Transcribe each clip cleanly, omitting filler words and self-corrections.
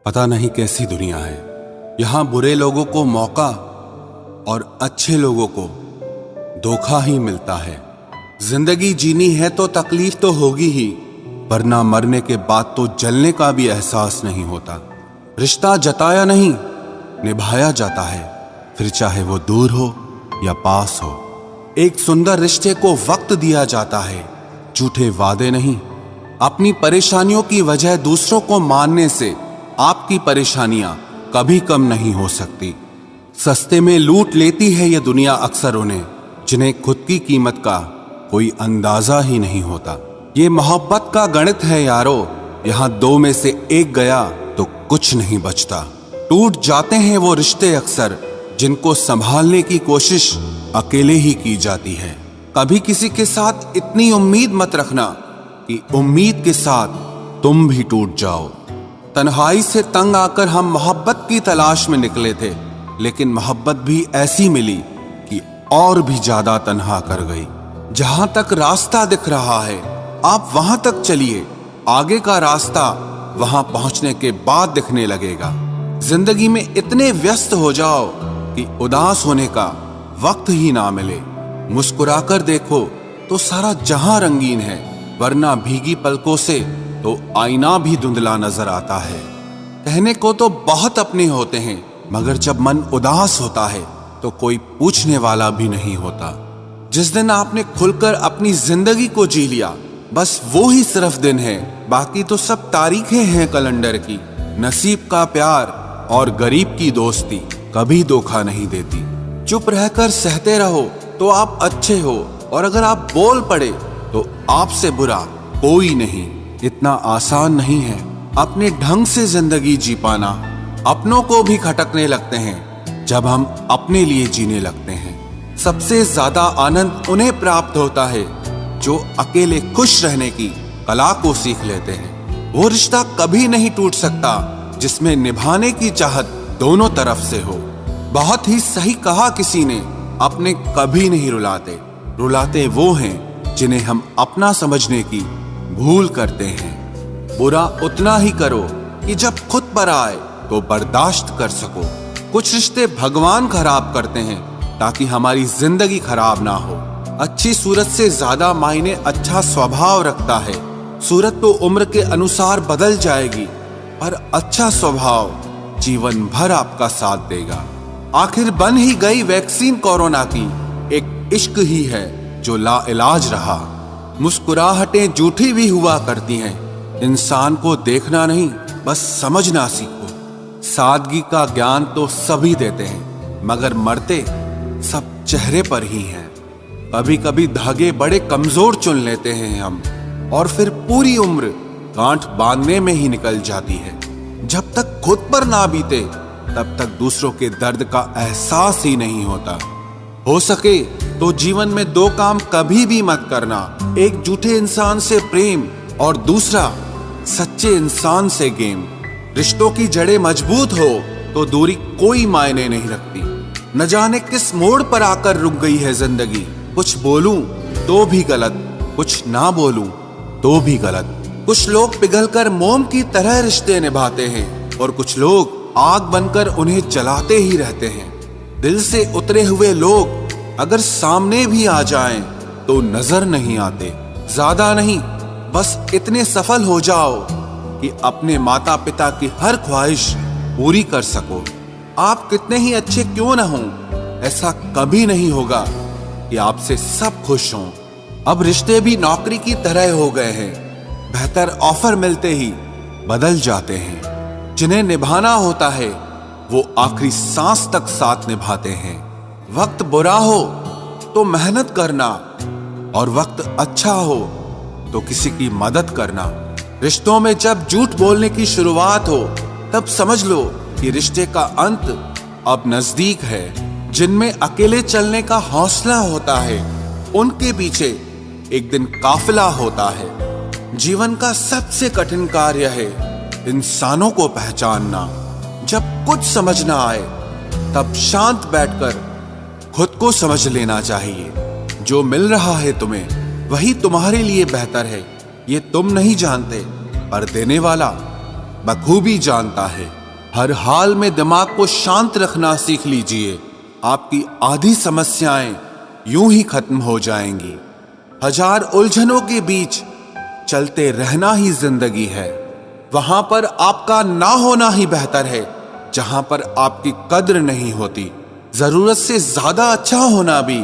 पता नहीं कैसी दुनिया है। यहाँ बुरे लोगों को मौका और अच्छे लोगों को धोखा ही मिलता है। जिंदगी जीनी है तो तकलीफ तो होगी ही, वरना मरने के बाद तो जलने का भी एहसास नहीं होता। रिश्ता जताया नहीं, निभाया जाता है, फिर चाहे वो दूर हो या पास हो। एक सुंदर रिश्ते को वक्त दिया जाता है, झूठे वादे नहीं। अपनी परेशानियों की वजह दूसरों को मानने से आपकी परेशानियां कभी कम नहीं हो सकती। सस्ते में लूट लेती है ये दुनिया अक्सर उन्हें, जिन्हें खुद की कीमत का कोई अंदाजा ही नहीं होता। ये मोहब्बत का गणित है यारो, यहाँ दो में से एक गया तो कुछ नहीं बचता। टूट जाते हैं वो रिश्ते अक्सर, जिनको संभालने की कोशिश अकेले ही की जाती है। कभी किसी के साथ इतनी उम्मीद मत रखना कि उम्मीद के साथ तुम भी टूट जाओ। तन्हाई से तंग आकर हम मोहब्बत की तलाश में निकले थे, लेकिन मोहब्बत भी ऐसी मिली कि और भी ज्यादा तन्हा कर गई। जहां तक रास्ता दिख रहा है आप वहां तक चलिए, आगे का रास्ता वहां पहुंचने के बाद दिखने लगेगा। जिंदगी में इतने व्यस्त हो जाओ कि उदास होने का वक्त ही ना मिले। मुस्कुराकर देखो तो सारा जहां रंगीन है, वरना भीगी पलकों से तो आईना भी धुंधला नजर आता है। कहने को तो बहुत अपने होते हैं, मगर जब मन उदास होता है तो कोई पूछने वाला भी नहीं होता। जिस दिन आपने खुलकर अपनी जिंदगी को जी लिया, बस वो ही सिर्फ दिन है, बाकी तो सब तारीखें हैं कैलेंडर की। नसीब का प्यार और गरीब की दोस्ती कभी धोखा नहीं देती। चुप रहकर सहते रहो तो आप अच्छे हो, और अगर आप बोल पड़े तो आपसे बुरा कोई नहीं। इतना आसान नहीं है अपने ढंग से जिंदगी जी पाना। अपनों को भी खटकने लगते हैं जब हम अपने लिए जीने लगते हैं। सबसे ज्यादा आनंद उन्हें प्राप्त होता है जो अकेले खुश रहने की कला को सीख लेते हैं। वो रिश्ता कभी नहीं टूट सकता जिसमें निभाने की चाहत दोनों तरफ से हो। बहुत ही सही कहा किसी ने, अपने कभी नहीं रुलाते, रुलाते वो हैं जिन्हें हम अपना समझने की भूल करते हैं। बुरा उतना ही करो कि जब खुद पर आए तो बर्दाश्त कर सको। कुछ रिश्ते भगवान खराब करते हैं ताकि हमारी जिंदगी खराब ना हो। अच्छी सूरत से ज्यादा मायने अच्छा स्वभाव रखता है। सूरत तो उम्र के अनुसार बदल जाएगी, पर अच्छा स्वभाव जीवन भर आपका साथ देगा। आखिर बन ही गई वैक्सीन कोरोना की, एक इश्क ही है जो लाइलाज रहा। मुस्कुराहटें झूठी भी हुआ करती हैं, इंसान को देखना नहीं बस समझना सीखो। सादगी का ज्ञान तो सभी देते हैं, मगर मरते सब चेहरे पर ही हैं। कभी कभी धागे बड़े कमजोर चुन लेते हैं हम, और फिर पूरी उम्र गांठ बांधने में ही निकल जाती है। जब तक खुद पर ना बीते तब तक दूसरों के दर्द का एहसास ही नहीं होता। हो सके तो जीवन में दो काम कभी भी मत करना, एक झूठे इंसान से प्रेम और दूसरा सच्चे इंसान से गेम। रिश्तों की जड़ें मजबूत हो तो दूरी कोई मायने नहीं रखती। न जाने किस मोड़ पर आकर रुक गई है जिंदगी। कुछ बोलूं तो भी गलत, कुछ ना बोलूं तो भी गलत। कुछ लोग पिघलकर मोम की तरह रिश्ते निभाते हैं, और कुछ लोग आग बनकर उन्हें जलाते ही रहते हैं। दिल से उतरे हुए लोग अगर सामने भी आ जाएं तो नजर नहीं आते। ज्यादा नहीं, बस इतने सफल हो जाओ कि अपने माता पिता की हर ख्वाहिश पूरी कर सको। आप कितने ही अच्छे क्यों ना हों, ऐसा कभी नहीं होगा कि आपसे सब खुश हों। अब रिश्ते भी नौकरी की तरह हो गए हैं, बेहतर ऑफर मिलते ही बदल जाते हैं। जिन्हें निभाना होता है वो आखिरी सांस तक साथ निभाते हैं। वक्त बुरा हो तो मेहनत करना, और वक्त अच्छा हो तो किसी की मदद करना। रिश्तों में जब झूठ बोलने की शुरुआत हो तब समझ लो कि रिश्ते का अंत अब नजदीक है। जिनमें अकेले चलने का हौसला होता है उनके पीछे एक दिन काफिला होता है। जीवन का सबसे कठिन कार्य है इंसानों को पहचानना। जब कुछ समझ ना आए तब शांत बैठकर खुद को समझ लेना चाहिए। जो मिल रहा है तुम्हें वही तुम्हारे लिए बेहतर है, ये तुम नहीं जानते, पर देने वाला बखूबी जानता है। हर हाल में दिमाग को शांत रखना सीख लीजिए। आपकी आधी समस्याएं यूं ही खत्म हो जाएंगी। हजार उलझनों के बीच चलते रहना ही जिंदगी है। वहां पर आपका ना होना ही बेहतर है जहां पर आपकी कद्र नहीं होती। जरूरत से ज्यादा अच्छा होना भी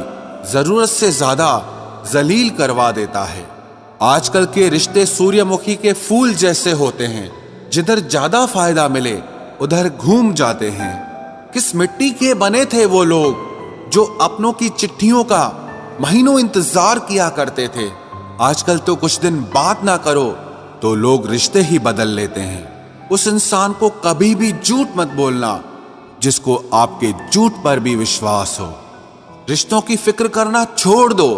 जरूरत से ज्यादा जलील करवा देता है। आजकल के रिश्ते सूर्यमुखी के फूल जैसे होते हैं, जिधर ज्यादा फायदा मिले उधर घूम जाते हैं। किस मिट्टी के बने थे वो लोग जो अपनों की चिट्ठियों का महीनों इंतजार किया करते थे। आजकल तो कुछ दिन बात ना करो तो लोग रिश्ते ही बदल लेते हैं। उस इंसान को कभी भी झूठ मत बोलना जिसको आपके झूठ पर भी विश्वास हो। रिश्तों की फिक्र करना छोड़ दो।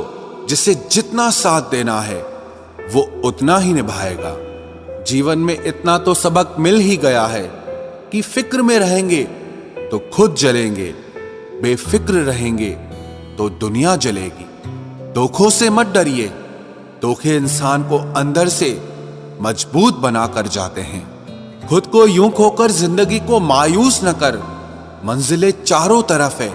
जिसे जितना साथ देना है वो उतना ही निभाएगा। जीवन में इतना तो सबक मिल ही गया है कि फिक्र में रहेंगे तो खुद जलेंगे, बेफिक्र रहेंगे तो दुनिया जलेगी। धोखों से मत डरिए। धोखे इंसान को अंदर से मजबूत बनाकर जाते हैं। खुद को यूं खोकर जिंदगी को मायूस न कर। मंजिलें चारों तरफ है,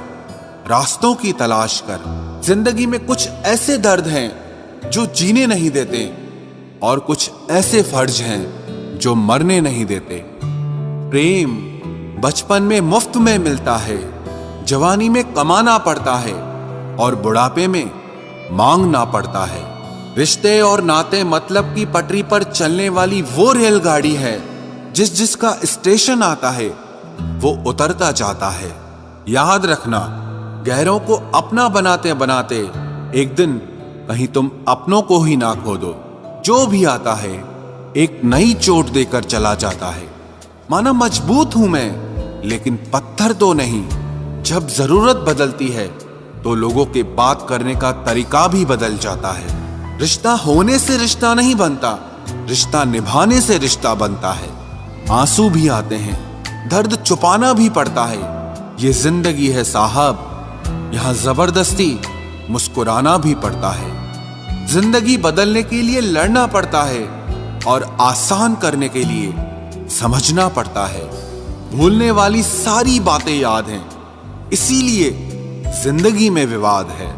रास्तों की तलाश कर। जिंदगी में कुछ ऐसे दर्द हैं जो जीने नहीं देते और कुछ ऐसे फर्ज हैं जो मरने नहीं देते। प्रेम बचपन में मुफ्त में मिलता है, जवानी में कमाना पड़ता है और बुढ़ापे में मांगना पड़ता है। रिश्ते और नाते मतलब की पटरी पर चलने वाली वो रेलगाड़ी है जिसका स्टेशन आता है वो उतरता जाता है। याद रखना, गैरों को अपना बनाते बनाते एक दिन कहीं तुम अपनों को ही ना खो दो। जो भी आता है एक नई चोट देकर चला जाता है। माना मजबूत हूं मैं लेकिन पत्थर तो नहीं। जब जरूरत बदलती है तो लोगों के बात करने का तरीका भी बदल जाता है। रिश्ता होने से रिश्ता नहीं बनता, रिश्ता निभाने से रिश्ता बनता है। आंसू भी आते हैं, दर्द छुपाना भी पड़ता है। ये जिंदगी है साहब, यहाँ जबरदस्ती मुस्कुराना भी पड़ता है। जिंदगी बदलने के लिए लड़ना पड़ता है और आसान करने के लिए समझना पड़ता है। भूलने वाली सारी बातें याद हैं, इसीलिए जिंदगी में विवाद है।